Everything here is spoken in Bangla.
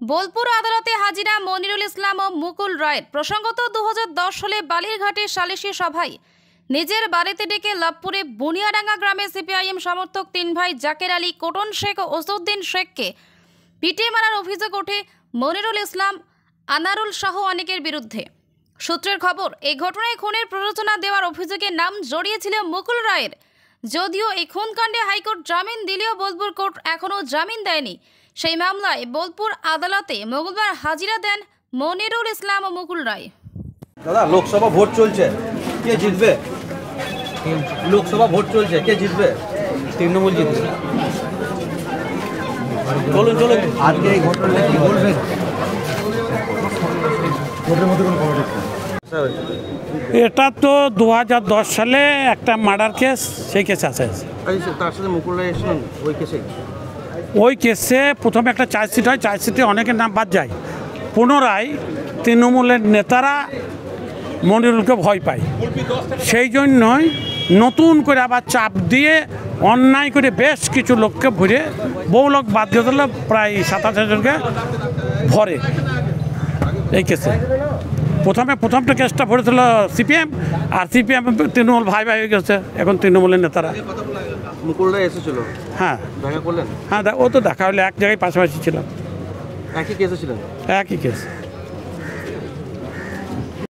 বোলপুর আদালতে হাজিরা মনিরুল ইসলাম ও মুকুল রায়ের। প্রসঙ্গত 2010 সালে বালিরঘাটের সালিশি সভায় নিজের বাড়িতে ডেকে লাভপুরে বুনিয়াডাঙ্গা গ্রামে সিপিআইএম সমর্থক তিন ভাই জাকের আলী, কোটন শেখ ও ওসুদ্দিন শেখকে পিটিয়ে মারার অভিযোগ ওঠে মনিরুল ইসলাম, আনারুল সহ অনেকের বিরুদ্ধে। সূত্রের খবর, এই ঘটনায় খুনের প্ররোচনা দেওয়ার অভিযোগে নাম জড়িয়েছিল মুকুল রায়ের। যদিও এই খুনকাণ্ডে হাইকোর্ট জামিন দিলেও বোলপুর কোর্ট এখনও জামিন দেয়নি। সেই মামলায় বোলপুর আদালতে মঙ্গলবার হাজিরা দেন মনিরুল ইসলাম ও মুকুল রায়। দাদা, লোকসভা ভোট চলছে, কে জিতবে? লোকসভা ভোট চলছে, কে জিতবে? তৃণমূল জিতবে। চলুন চলুন, আজকে এই ঘটনাটা কি বলবেন? এটা তো 2010 সালে একটা মার্ডার কেস, সেই কেস আছে। তার সাথে মুকুল রায় এসেছিলেন ওই কেসে প্রথমে একটা চার্জশিট হয়, চার্জশিটে অনেকের নাম বাদ যায়। পুনরায় তৃণমূলের নেতারা মনিরুলকে ভয় পায়, সেই জন্যই নতুন করে আবার চাপ দিয়ে অন্যায় করে বেশ কিছু লোককে ভরে, বহু লোক বাদ দিয়ে দিল, প্রায় 27 জনকে ভরে এই কেসে। প্রথমটা কেসটা ভরেছিল সিপিএম, আর সিপিএম তৃণমূল ভাই ভাই হয়ে গেছে এখন তৃণমূলের নেতারা। মুকুল রায় এসেছিল? হ্যাঁ, দেখা করলেন? হ্যাঁ, ও তো দেখা হলে এক জায়গায় পাশাপাশি ছিলাম। একই কেসে ছিলেন? একই কেস।